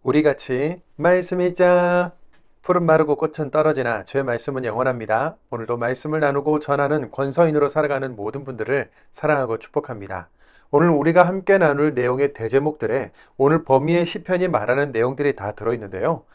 우리 같이 말씀 읽자. 푸른 마르고 꽃은 떨어지나 주의 말씀은 영원합니다. 오늘도 말씀을 나누고 전하는 권서인으로 살아가는 모든 분들을 사랑하고 축복합니다. 오늘 우리가 함께 나눌 내용의 대제목들에 오늘 범위의 시편이 말하는 내용들이 다 들어있는데요.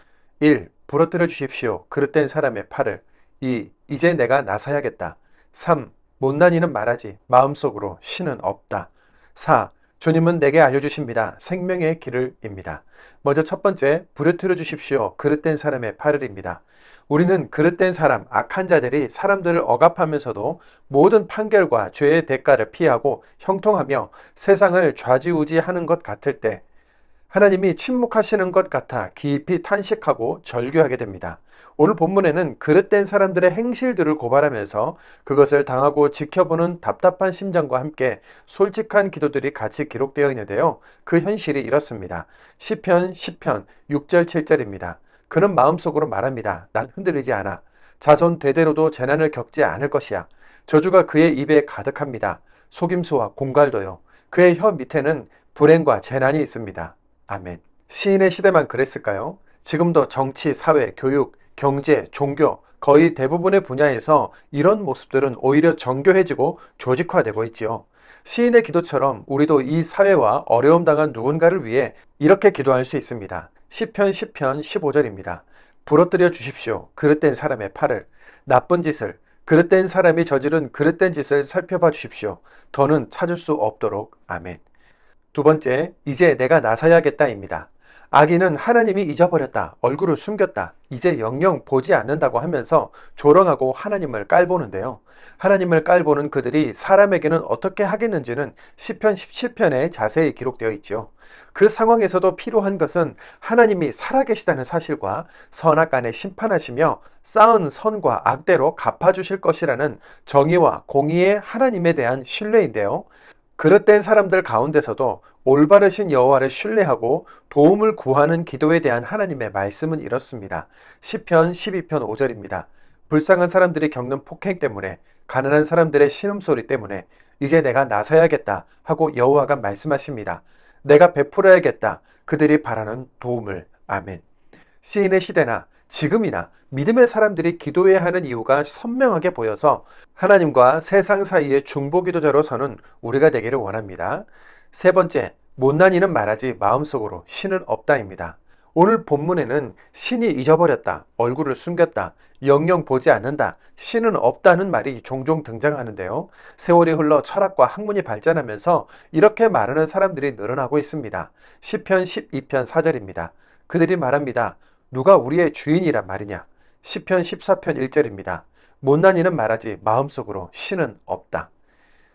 1. 부러뜨려 주십시오. 그릇된 사람의 팔을. 2. 이제 내가 나서야겠다. 3. 못난 이는 말하지 마음속으로 신은 없다. 4. 주님은 내게 알려주십니다. 생명의 길을입니다. 먼저 첫 번째, 부르트려 주십시오. 그릇된 사람의 팔을입니다. 우리는 그릇된 사람, 악한 자들이 사람들을 억압하면서도 모든 판결과 죄의 대가를 피하고 형통하며 세상을 좌지우지하는 것 같을 때 하나님이 침묵하시는 것 같아 깊이 탄식하고 절규하게 됩니다. 오늘 본문에는 그릇된 사람들의 행실들을 고발하면서 그것을 당하고 지켜보는 답답한 심정과 함께 솔직한 기도들이 같이 기록되어 있는데요. 그 현실이 이렇습니다. 시편 10편 6절 7절입니다. 그는 마음속으로 말합니다. 난 흔들리지 않아. 자손 대대로도 재난을 겪지 않을 것이야. 저주가 그의 입에 가득합니다. 속임수와 공갈도요. 그의 혀 밑에는 불행과 재난이 있습니다. 아멘. 시인의 시대만 그랬을까요? 지금도 정치, 사회, 교육, 경제, 종교 거의 대부분의 분야에서 이런 모습들은 오히려 정교해지고 조직화되고 있지요. 시인의 기도처럼 우리도 이 사회와 어려움 당한 누군가를 위해 이렇게 기도할 수 있습니다. 시편 10편 15절입니다. 부러뜨려 주십시오. 그릇된 사람의 팔을. 나쁜 짓을, 그릇된 사람이 저지른 그릇된 짓을 살펴봐 주십시오. 더는 찾을 수 없도록. 아멘. 두 번째, 이제 내가 나서야겠다입니다. 악인은 하나님이 잊어버렸다, 얼굴을 숨겼다, 이제 영영 보지 않는다고 하면서 조롱하고 하나님을 깔보는데요. 하나님을 깔보는 그들이 사람에게는 어떻게 하겠는지는 시편 17편에 자세히 기록되어 있죠. 그 상황에서도 필요한 것은 하나님이 살아계시다는 사실과 선악간에 심판하시며 쌓은 선과 악대로 갚아주실 것이라는 정의와 공의의 하나님에 대한 신뢰인데요. 그릇된 사람들 가운데서도 올바르신 여호와를 신뢰하고 도움을 구하는 기도에 대한 하나님의 말씀은 이렇습니다. 시편 12편 5절입니다. 불쌍한 사람들이 겪는 폭행 때문에, 가난한 사람들의 신음소리 때문에 이제 내가 나서야겠다 하고 여호와가 말씀하십니다. 내가 베풀어야겠다, 그들이 바라는 도움을. 아멘. 시인의 시대나 지금이나 믿음의 사람들이 기도해야 하는 이유가 선명하게 보여서 하나님과 세상 사이의 중보기도자로 서는 우리가 되기를 원합니다. 세 번째, 못난 이는 말하지 마음속으로 신은 없다입니다. 오늘 본문에는 신이 잊어버렸다, 얼굴을 숨겼다, 영영 보지 않는다, 신은 없다는 말이 종종 등장하는데요. 세월이 흘러 철학과 학문이 발전하면서 이렇게 말하는 사람들이 늘어나고 있습니다. 시편 12편 4절입니다. 그들이 말합니다. 누가 우리의 주인이란 말이냐? 시편 14편 1절입니다. 못난 이는 말하지 마음속으로 신은 없다.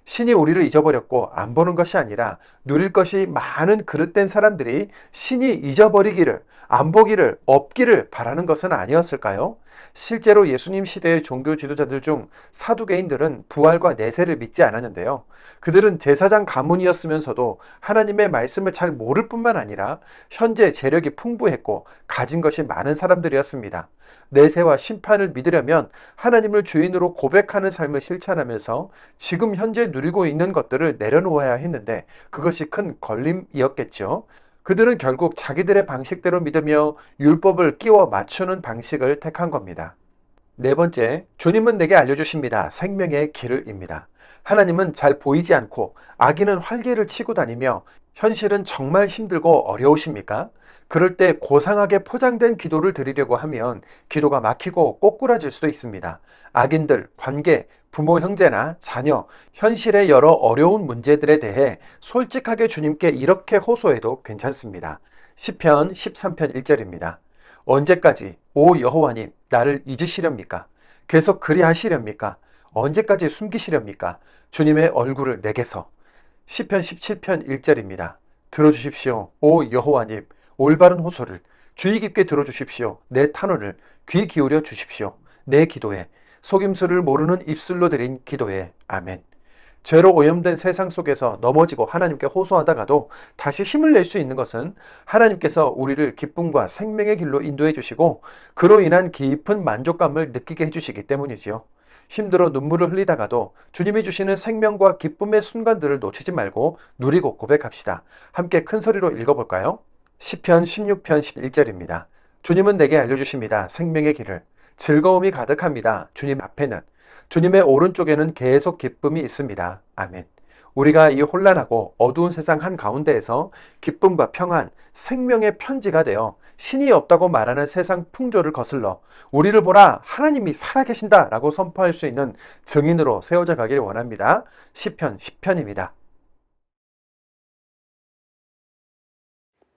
신이 우리를 잊어버렸고 안 보는 것이 아니라 누릴 것이 많은 그릇된 사람들이 신이 잊어버리기를, 안 보기를, 없기를 바라는 것은 아니었을까요? 실제로 예수님 시대의 종교 지도자들 중 사두개인들은 부활과 내세를 믿지 않았는데요. 그들은 제사장 가문이었으면서도 하나님의 말씀을 잘 모를 뿐만 아니라 현재 재력이 풍부했고 가진 것이 많은 사람들이었습니다. 내세와 심판을 믿으려면 하나님을 주인으로 고백하는 삶을 실천하면서 지금 현재 누리고 있는 것들을 내려놓아야 했는데 그것이 큰 걸림이었겠죠. 그들은 결국 자기들의 방식대로 믿으며 율법을 끼워 맞추는 방식을 택한 겁니다. 네 번째, 주님은 내게 알려주십니다. 생명의 길을입니다. 하나님은 잘 보이지 않고 악인은 활개를 치고 다니며 현실은 정말 힘들고 어려우십니까? 그럴 때 고상하게 포장된 기도를 드리려고 하면 기도가 막히고 꼬꾸라질 수도 있습니다. 악인들, 관계, 부모, 형제나 자녀, 현실의 여러 어려운 문제들에 대해 솔직하게 주님께 이렇게 호소해도 괜찮습니다. 시편 13편 1절입니다. 언제까지 오 여호와님 나를 잊으시렵니까? 계속 그리하시렵니까? 언제까지 숨기시렵니까? 주님의 얼굴을 내게서. 시편 17편 1절입니다. 들어주십시오. 오 여호와님 올바른 호소를 주의 깊게 들어주십시오. 내 탄원을 귀 기울여 주십시오. 내 기도에 속임수를 모르는 입술로 드린 기도에. 아멘. 죄로 오염된 세상 속에서 넘어지고 하나님께 호소하다가도 다시 힘을 낼 수 있는 것은 하나님께서 우리를 기쁨과 생명의 길로 인도해 주시고 그로 인한 깊은 만족감을 느끼게 해주시기 때문이지요. 힘들어 눈물을 흘리다가도 주님이 주시는 생명과 기쁨의 순간들을 놓치지 말고 누리고 고백합시다. 함께 큰 소리로 읽어볼까요? 시편 16편 11절입니다. 주님은 내게 알려주십니다. 생명의 길을. 즐거움이 가득합니다. 주님 앞에는. 주님의 오른쪽에는 계속 기쁨이 있습니다. 아멘. 우리가 이 혼란하고 어두운 세상 한가운데에서 기쁨과 평안, 생명의 편지가 되어 신이 없다고 말하는 세상 풍조를 거슬러 우리를 보라 하나님이 살아계신다 라고 선포할 수 있는 증인으로 세워져 가기를 원합니다. 시편 10편입니다.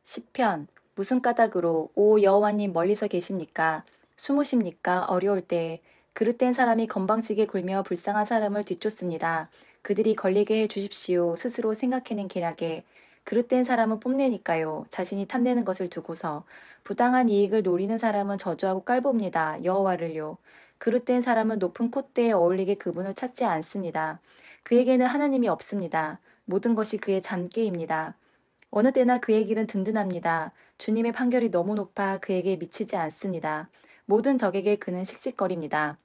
시편 무슨 까닭으로 오 여호와님 멀리서 계십니까? 숨으십니까? 어려울 때 그릇된 사람이 건방지게 굴며 불쌍한 사람을 뒤쫓습니다. 그들이 걸리게 해 주십시오. 스스로 생각해낸 계략에 그릇된 사람은 뽐내니까요. 자신이 탐내는 것을 두고서 부당한 이익을 노리는 사람은 저주하고 깔봅니다. 여호와를요. 그릇된 사람은 높은 콧대에 어울리게 그분을 찾지 않습니다. 그에게는 하나님이 없습니다. 모든 것이 그의 잔꾀입니다. 어느 때나 그의 길은 든든합니다. 주님의 판결이 너무 높아 그에게 미치지 않습니다. 모든 적에게 그는 씩씩거립니다.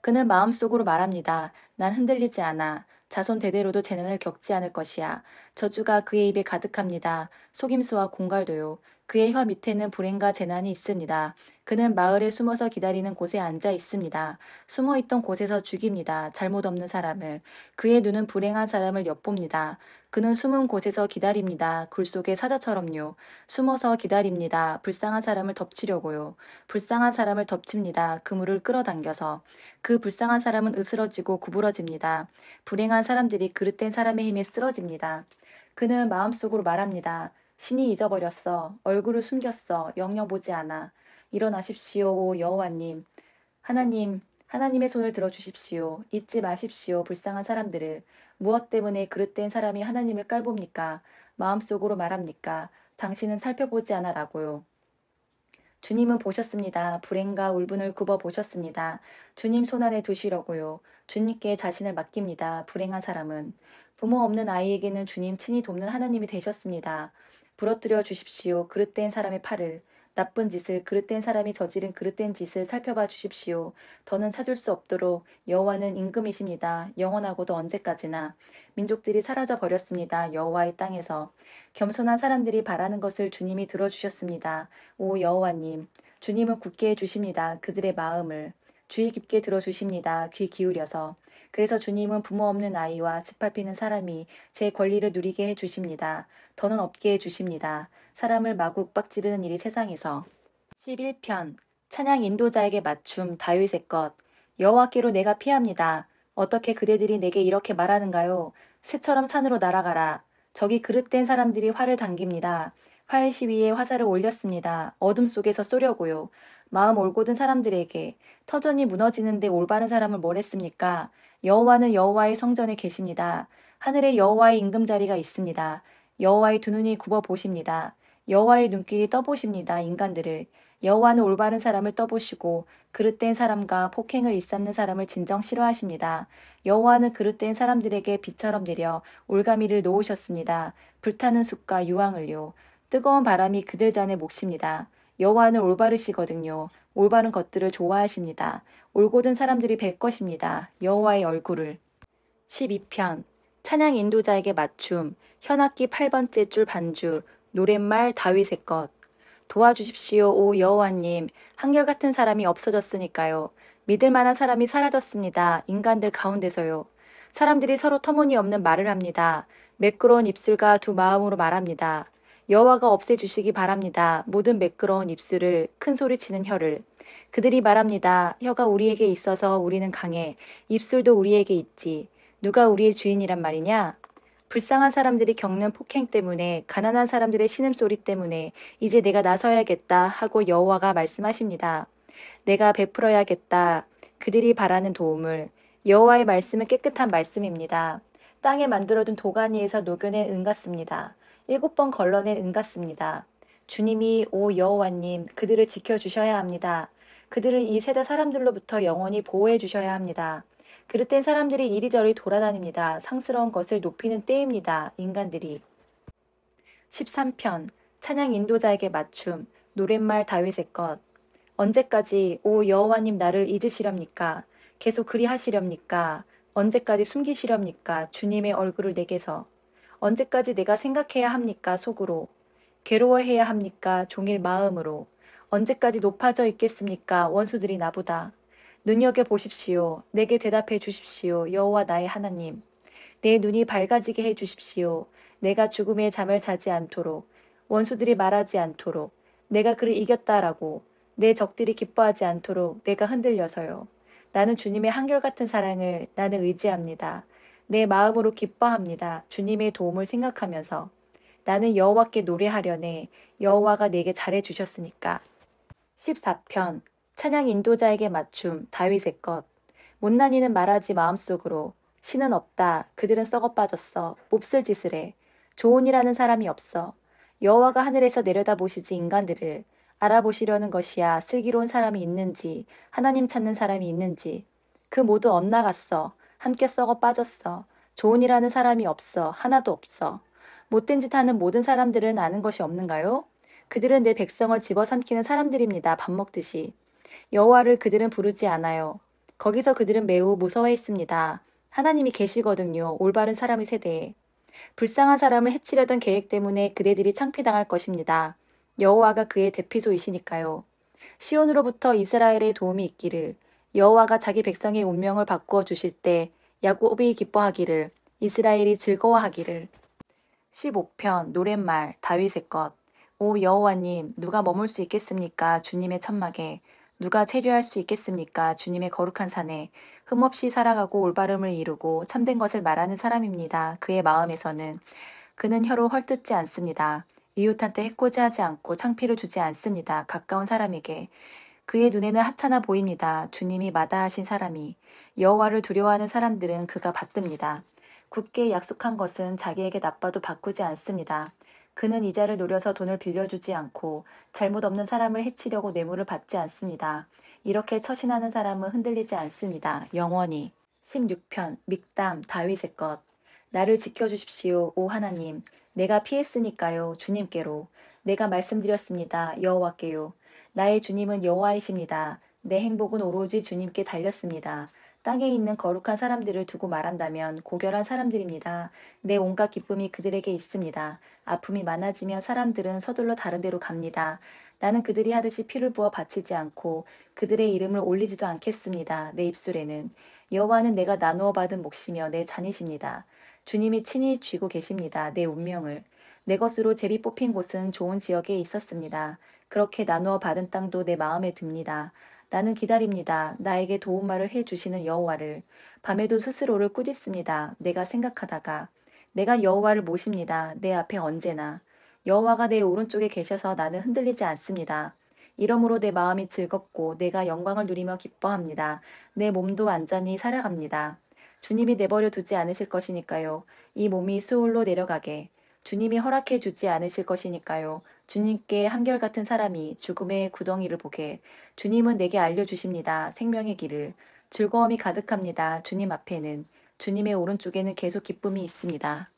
그는 마음속으로 말합니다. 난 흔들리지 않아. 자손 대대로도 재난을 겪지 않을 것이야. 저주가 그의 입에 가득합니다. 속임수와 공갈도요. 그의 혀 밑에는 불행과 재난이 있습니다. 그는 마을에 숨어서 기다리는 곳에 앉아 있습니다. 숨어있던 곳에서 죽입니다. 잘못 없는 사람을. 그의 눈은 불행한 사람을 엿봅니다. 그는 숨은 곳에서 기다립니다. 굴 속의 사자처럼요. 숨어서 기다립니다. 불쌍한 사람을 덮치려고요. 불쌍한 사람을 덮칩니다. 그물을 끌어당겨서. 그 불쌍한 사람은 으스러지고 구부러집니다. 불행한 사람들이 그릇된 사람의 힘에 쓰러집니다. 그는 마음속으로 말합니다. 신이 잊어버렸어. 얼굴을 숨겼어. 영영 보지 않아. 일어나십시오, 오 여호와님. 하나님의 손을 들어주십시오. 잊지 마십시오, 불쌍한 사람들을. 무엇 때문에 그릇된 사람이 하나님을 깔봅니까? 마음속으로 말합니까? 당신은 살펴보지 않아라고요. 주님은 보셨습니다. 불행과 울분을 굽어 보셨습니다. 주님 손안에 두시려고요. 주님께 자신을 맡깁니다. 불행한 사람은. 부모 없는 아이에게는 주님 친히 돕는 하나님이 되셨습니다. 부러뜨려 주십시오. 그릇된 사람의 팔을. 나쁜 짓을 그릇된 사람이 저지른 그릇된 짓을 살펴봐 주십시오. 더는 찾을 수 없도록 여호와는 임금이십니다. 영원하고도 언제까지나. 민족들이 사라져 버렸습니다. 여호와의 땅에서. 겸손한 사람들이 바라는 것을 주님이 들어주셨습니다. 오 여호와님, 주님은 굳게 해주십니다. 그들의 마음을. 주의 깊게 들어주십니다. 귀 기울여서. 그래서 주님은 부모 없는 아이와 짓밟히는 사람이 제 권리를 누리게 해주십니다. 더는 없게 해주십니다. 사람을 마구 윽박지르는 일이 세상에서. 11편 찬양 인도자에게 맞춤 다윗의 것. 여호와께로 내가 피합니다. 어떻게 그대들이 내게 이렇게 말하는가요? 새처럼 산으로 날아가라. 저기 그릇된 사람들이 활을 당깁니다. 활 시위에 화살을 올렸습니다. 어둠 속에서 쏘려고요. 마음 올곧은 사람들에게 터전이 무너지는데 올바른 사람을 뭘 했습니까? 여호와는 여호와의 성전에 계십니다. 하늘에 여호와의 임금자리가 있습니다. 여호와의 두 눈이 굽어 보십니다. 여호와의 눈길이 떠보십니다. 인간들을. 여호와는 올바른 사람을 떠보시고 그릇된 사람과 폭행을 일삼는 사람을 진정 싫어하십니다. 여호와는 그릇된 사람들에게 비처럼 내려 올가미를 놓으셨습니다. 불타는 숲과 유황을요. 뜨거운 바람이 그들 잔에 몫입니다. 여호와는 올바르시거든요. 올바른 것들을 좋아하십니다. 올곧은 사람들이 뵐 것입니다. 여호와의 얼굴을. 12편 찬양 인도자에게 맞춤 현악기 8번째 줄 반주 노랫말 다윗의 것. 도와주십시오, 오 여호와님. 한결같은 사람이 없어졌으니까요. 믿을 만한 사람이 사라졌습니다. 인간들 가운데서요. 사람들이 서로 터무니없는 말을 합니다. 매끄러운 입술과 두 마음으로 말합니다. 여호와가 없애주시기 바랍니다. 모든 매끄러운 입술을 큰 소리치는 혀를. 그들이 말합니다. 혀가 우리에게 있어서 우리는 강해. 입술도 우리에게 있지. 누가 우리의 주인이란 말이냐? 불쌍한 사람들이 겪는 폭행 때문에 가난한 사람들의 신음소리 때문에 이제 내가 나서야겠다 하고 여호와가 말씀하십니다. 내가 베풀어야겠다. 그들이 바라는 도움을. 여호와의 말씀은 깨끗한 말씀입니다. 땅에 만들어둔 도가니에서 녹여낸 은 같습니다. 7번 걸러낸 은 같습니다. 주님이 오 여호와님 그들을 지켜주셔야 합니다. 그들을 이 세대 사람들로부터 영원히 보호해 주셔야 합니다. 그릇된 사람들이 이리저리 돌아다닙니다. 상스러운 것을 높이는 때입니다. 인간들이. 13편 찬양 인도자에게 맞춤 노랫말 다윗의 것. 언제까지 오 여호와님 나를 잊으시렵니까? 계속 그리하시렵니까? 언제까지 숨기시렵니까? 주님의 얼굴을 내게서. 언제까지 내가 생각해야 합니까? 속으로. 괴로워해야 합니까? 종일 마음으로. 언제까지 높아져 있겠습니까? 원수들이 나보다. 눈여겨보십시오. 내게 대답해 주십시오. 여호와 나의 하나님. 내 눈이 밝아지게 해 주십시오. 내가 죽음의 잠을 자지 않도록, 원수들이 말하지 않도록, 내가 그를 이겼다라고, 내 적들이 기뻐하지 않도록 내가 흔들려서요. 나는 주님의 한결같은 사랑을 나는 의지합니다. 내 마음으로 기뻐합니다. 주님의 도움을 생각하면서. 나는 여호와께 노래하려네. 여호와가 내게 잘해 주셨으니까. 14편 찬양 인도자에게 맞춤 다윗의 것. 못난이는 말하지 마음속으로 신은 없다. 그들은 썩어 빠졌어. 몹쓸 짓을 해. 좋은이라는 사람이 없어. 여호와가 하늘에서 내려다보시지 인간들을 알아보시려는 것이야. 슬기로운 사람이 있는지 하나님 찾는 사람이 있는지. 그 모두 엇나갔어. 함께 썩어 빠졌어. 좋은이라는 사람이 없어. 하나도 없어. 못된 짓 하는 모든 사람들은 아는 것이 없는가요? 그들은 내 백성을 집어삼키는 사람들입니다. 밥 먹듯이. 여호와를 그들은 부르지 않아요. 거기서 그들은 매우 무서워했습니다. 하나님이 계시거든요. 올바른 사람의 세대에. 불쌍한 사람을 해치려던 계획 때문에 그대들이 창피당할 것입니다. 여호와가 그의 대피소이시니까요. 시온으로부터 이스라엘의 도움이 있기를. 여호와가 자기 백성의 운명을 바꾸어 주실 때 야곱이 기뻐하기를. 이스라엘이 즐거워하기를. 15편 노랫말 다윗의 것. 오 여호와님, 누가 머물 수 있겠습니까? 주님의 천막에. 누가 체류할 수 있겠습니까? 주님의 거룩한 산에. 흠없이 살아가고 올바름을 이루고 참된 것을 말하는 사람입니다. 그의 마음에서는. 그는 혀로 헐뜯지 않습니다. 이웃한테 해코지하지 않고 창피를 주지 않습니다. 가까운 사람에게. 그의 눈에는 하찮아 보입니다. 주님이 마다하신 사람이. 여호와를 두려워하는 사람들은 그가 받듭니다. 굳게 약속한 것은 자기에게 나빠도 바꾸지 않습니다. 그는 이자를 노려서 돈을 빌려주지 않고 잘못 없는 사람을 해치려고 뇌물을 받지 않습니다. 이렇게 처신하는 사람은 흔들리지 않습니다. 영원히. 16편 믹담 다윗의 것. 나를 지켜주십시오. 오 하나님. 내가 피했으니까요. 주님께로. 내가 말씀드렸습니다. 여호와께요. 나의 주님은 여호와이십니다. 내 행복은 오로지 주님께 달렸습니다. 땅에 있는 거룩한 사람들을 두고 말한다면 고결한 사람들입니다. 내 온갖 기쁨이 그들에게 있습니다. 아픔이 많아지면 사람들은 서둘러 다른 데로 갑니다. 나는 그들이 하듯이 피를 부어 바치지 않고 그들의 이름을 올리지도 않겠습니다. 내 입술에는. 여호와는 내가 나누어 받은 몫이며 내 잔이십니다. 주님이 친히 쥐고 계십니다. 내 운명을. 내 것으로 제비 뽑힌 곳은 좋은 지역에 있었습니다. 그렇게 나누어 받은 땅도 내 마음에 듭니다. 나는 기다립니다. 나에게 도움말을 해주시는 여호와를. 밤에도 스스로를 꾸짖습니다. 내가 생각하다가. 내가 여호와를 모십니다. 내 앞에 언제나. 여호와가 내 오른쪽에 계셔서 나는 흔들리지 않습니다. 이러므로 내 마음이 즐겁고 내가 영광을 누리며 기뻐합니다. 내 몸도 안전히 살아갑니다. 주님이 내버려 두지 않으실 것이니까요. 이 몸이 수올로 내려가게. 주님이 허락해 주지 않으실 것이니까요. 주님께 한결같은 사람이 죽음의 구덩이를 보게. 주님은 내게 알려주십니다. 생명의 길을. 즐거움이 가득합니다. 주님 앞에는. 주님의 오른쪽에는 계속 기쁨이 있습니다.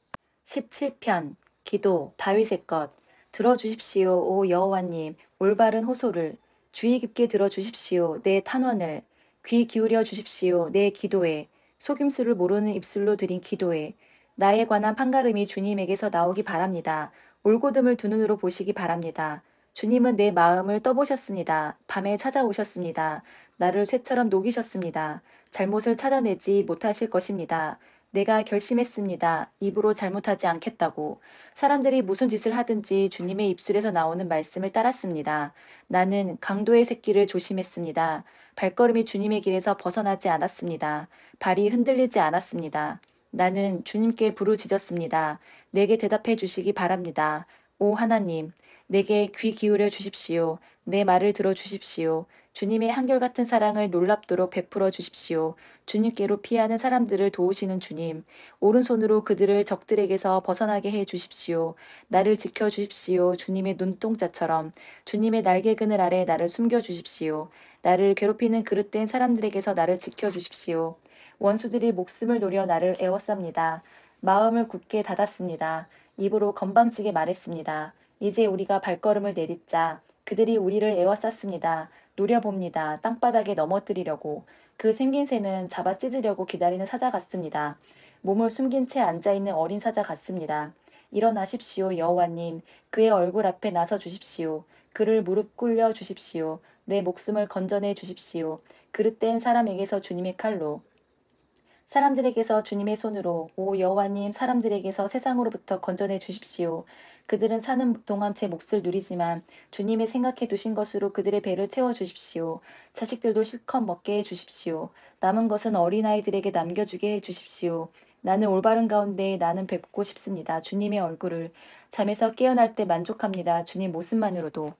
17편 기도 다윗의 것. 들어주십시오. 오 여호와님. 올바른 호소를. 주의 깊게 들어주십시오. 내 탄원을. 귀 기울여 주십시오. 내 기도에. 속임수를 모르는 입술로 드린 기도에. 나에 관한 판가름이 주님에게서 나오기 바랍니다. 올곧음을 두 눈으로 보시기 바랍니다. 주님은 내 마음을 떠보셨습니다. 밤에 찾아오셨습니다. 나를 쇠처럼 녹이셨습니다. 잘못을 찾아내지 못하실 것입니다. 내가 결심했습니다. 입으로 잘못하지 않겠다고. 사람들이 무슨 짓을 하든지 주님의 입술에서 나오는 말씀을 따랐습니다. 나는 강도의 새끼를 조심했습니다. 발걸음이 주님의 길에서 벗어나지 않았습니다. 발이 흔들리지 않았습니다. 나는 주님께 부르짖었습니다. 내게 대답해 주시기 바랍니다. 오 하나님, 내게 귀 기울여 주십시오. 내 말을 들어 주십시오. 주님의 한결같은 사랑을 놀랍도록 베풀어 주십시오. 주님께로 피하는 사람들을 도우시는 주님, 오른손으로 그들을 적들에게서 벗어나게 해 주십시오. 나를 지켜 주십시오. 주님의 눈동자처럼 주님의 날개 그늘 아래 나를 숨겨 주십시오. 나를 괴롭히는 그릇된 사람들에게서 나를 지켜 주십시오. 원수들이 목숨을 노려 나를 애워쌉니다. 마음을 굳게 닫았습니다. 입으로 건방지게 말했습니다. 이제 우리가 발걸음을 내딛자. 그들이 우리를 애워쌌습니다. 노려봅니다. 땅바닥에 넘어뜨리려고. 그 생긴 새는 잡아 찢으려고 기다리는 사자 같습니다. 몸을 숨긴 채 앉아있는 어린 사자 같습니다. 일어나십시오, 여호와님. 그의 얼굴 앞에 나서 주십시오. 그를 무릎 꿇려 주십시오. 내 목숨을 건져내 주십시오. 그릇된 사람에게서 주님의 칼로, 사람들에게서 주님의 손으로, 오 여호와님, 사람들에게서 세상으로부터 건져내 주십시오. 그들은 사는 동안 제 몫을 누리지만 주님의 생각해 두신 것으로 그들의 배를 채워 주십시오. 자식들도 실컷 먹게 해 주십시오. 남은 것은 어린아이들에게 남겨주게 해 주십시오. 나는 올바른 가운데 나는 뵙고 싶습니다. 주님의 얼굴을 잠에서 깨어날 때 만족합니다. 주님 모습만으로도.